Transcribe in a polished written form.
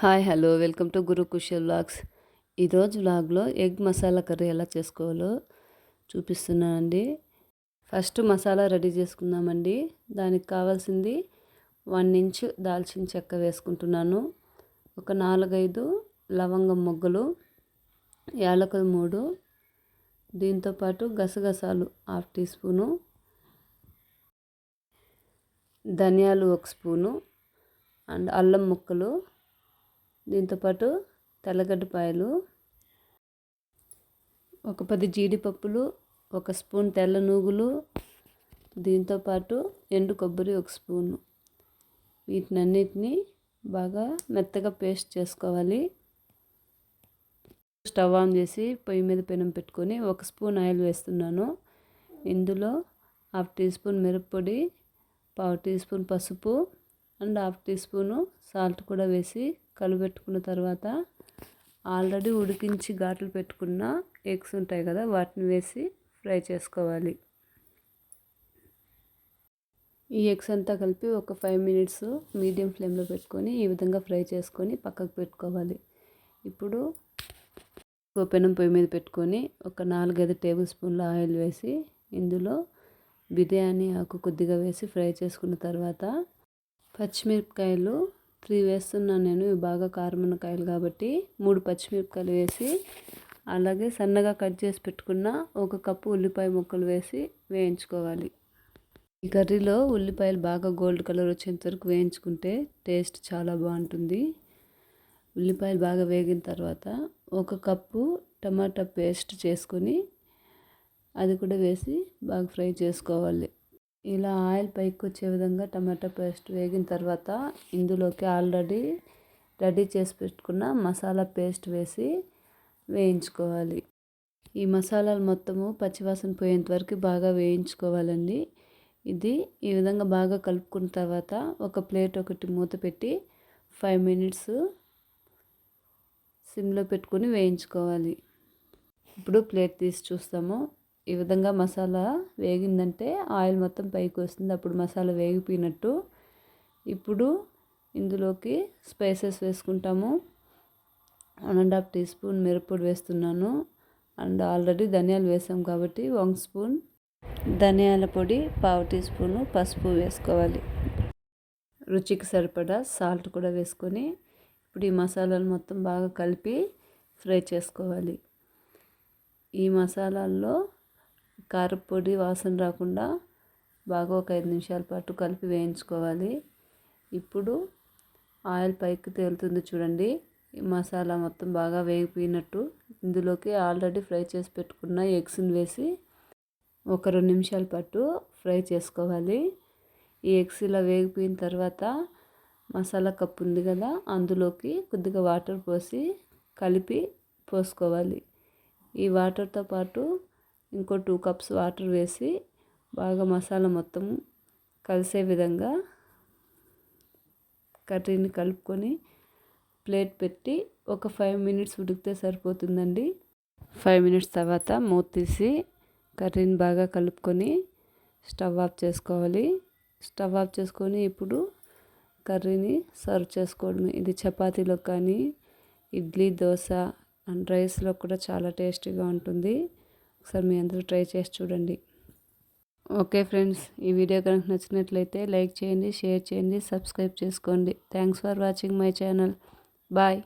Hi hello welcome to Gurukushal vlogs. ఈరోజు వ్లాగ్లో egg masala curry ఎలా చేసుకోవాలో చూపిస్తున్నానండి. ఫస్ట్ మసాలా రెడీ చేసుకుందామండి. దానికి కావాల్సింది 1 ఇంచ్ దాల్చిన చెక్క వేసుకుంటున్నాను, ఒక 4-5 లవంగం మొగ్గలు, యాలకులు 3, దీంతోపాటు గసగసాలు 1/2 టీ స్పూను, ధనియాలు 1 స్పూను అండ్ అల్లం ముక్కలు, దీంతోపాటు తెల్లగడ్డపాయలు, ఒక 10 జీడిపప్పులు, 1 స్పూన్ తెల్ల నూగులు, దీంతోపాటు ఎండు కొబ్బరి 1 స్పూను. వీటినన్నిటిని బాగా మెత్తగా పేస్ట్ చేసుకోవాలి. స్టవ్ ఆన్ చేసి పొయ్యి మీద పెనం పెట్టుకొని 1 స్పూన్ ఆయిల్ వేస్తున్నాను. ఇందులో 1/2 టీ స్పూన్ మిరప్పొడి, 1/4 టీ స్పూన్ పసుపు అండ్ 1/2 టీ స్పూను సాల్ట్ కూడా వేసి కలుపెట్టుకున్న తర్వాత ఆల్రెడీ ఉడికించి ఘాట్లు పెట్టుకున్న ఎగ్స్ ఉంటాయి కదా, వాటిని వేసి ఫ్రై చేసుకోవాలి. ఈ ఎగ్స్ అంతా కలిపి ఒక 5 మినిట్స్ మీడియం ఫ్లేమ్లో పెట్టుకొని ఈ విధంగా ఫ్రై చేసుకొని పక్కకు పెట్టుకోవాలి. ఇప్పుడు పెనం పొయ్యి మీద పెట్టుకొని ఒక 4-5 టేబుల్ స్పూన్ల ఆయిల్ వేసి ఇందులో బిర్యానీ ఆకు కొద్దిగా వేసి ఫ్రై చేసుకున్న తర్వాత పచ్చిమిరపకాయలు 3 వేస్తున్నాను నేను. ఇవి బాగా కారం ఉన్న కాయలు కాబట్టి 3 పచ్చిమిరపకాయలు వేసి, అలాగే సన్నగా కట్ చేసి పెట్టుకున్న 1 కప్పు ఉల్లిపాయ ముక్కలు వేసి వేయించుకోవాలి. ఈ కర్రీలో ఉల్లిపాయలు బాగా గోల్డ్ కలర్ వచ్చేంత వరకు వేయించుకుంటే టేస్ట్ చాలా బాగుంటుంది. ఉల్లిపాయలు బాగా వేగిన తర్వాత 1 కప్పు టమాటా పేస్ట్ చేసుకొని అది కూడా వేసి బాగా ఫ్రై చేసుకోవాలి. ఇలా ఆయిల్ పైకి వచ్చే విధంగా టమాటా పేస్ట్ వేగిన తర్వాత ఇందులోకి ఆల్రెడీ రెడీ చేసి పెట్టుకున్న మసాలా పేస్ట్ వేసి వేయించుకోవాలి. ఈ మసాలాలు మొత్తము పచ్చివాసన పోయేంత వరకు బాగా వేయించుకోవాలండి. ఇది ఈ విధంగా బాగా కలుపుకున్న తర్వాత ఒక ప్లేట్ ఒకటి మూత పెట్టి 5 మినిట్స్ సిమ్లో పెట్టుకొని వేయించుకోవాలి. ఇప్పుడు ప్లేట్ తీసి చూస్తాము. ఈ విధంగా మసాలా వేగిందంటే ఆయిల్ మొత్తం పైకి వస్తుంది, అప్పుడు మసాలా వేగిపోయినట్టు. ఇప్పుడు ఇందులోకి స్పైసెస్ వేసుకుంటాము. 1.5 టీ స్పూన్ మిరప్పొడి వేస్తున్నాను అండ్ ఆల్రెడీ ధనియాలు వేసాం కాబట్టి 1 స్పూన్ ధనియాల పొడి, 1/2 టీ స్పూను పసుపు వేసుకోవాలి. రుచికి సరిపడా సాల్ట్ కూడా వేసుకొని ఇప్పుడు ఈ మసాలాలు మొత్తం బాగా కలిపి ఫ్రై చేసుకోవాలి. ఈ మసాలాల్లో కారపొడి వాసన రాకుండా బాగా ఒక 5 నిమిషాల పాటు కలిపి వేయించుకోవాలి. ఇప్పుడు ఆయిల్ పైకి తేలుతుంది చూడండి. ఈ మసాలా మొత్తం బాగా వేగిపోయినట్టు. ఇందులోకి ఆల్రెడీ ఫ్రై చేసి పెట్టుకున్న ఎగ్స్ని వేసి ఒక 2 నిమిషాల పాటు ఫ్రై చేసుకోవాలి. ఈ ఎగ్స్ ఇలా వేగిపోయిన తర్వాత మసాలా కప్పు ఉంది కదా, అందులోకి కొద్దిగా వాటర్ పోసి కలిపి పోసుకోవాలి. ఈ వాటర్తో పాటు ఇంకో 2 కప్స్ వాటర్ వేసి బాగా మసాలా మొత్తం కలిసే విధంగా కర్రీని కలుపుకొని ప్లేట్ పెట్టి ఒక 5 మినిట్స్ ఉడికితే సరిపోతుందండి. 5 మినిట్స్ తర్వాత మూత తీసి కర్రీని బాగా కలుపుకొని స్టవ్ ఆఫ్ చేసుకోవాలి. స్టవ్ ఆఫ్ చేసుకొని ఇప్పుడు కర్రీని సర్వ్ చేసుకోవడమే. ఇది చపాతీలో కానీ, ఇడ్లీ, దోశ అండ్ రైస్లో కూడా చాలా టేస్టీగా ఉంటుంది. ఒకసారి మీ అందరూ ట్రై చేసి చూడండి. ఓకే ఫ్రెండ్స్, ఈ వీడియో కనుక నచ్చినట్లయితే లైక్ చేయండి, షేర్ చేయండి, సబ్స్క్రైబ్ చేసుకోండి. Thanks for watching my channel. Bye.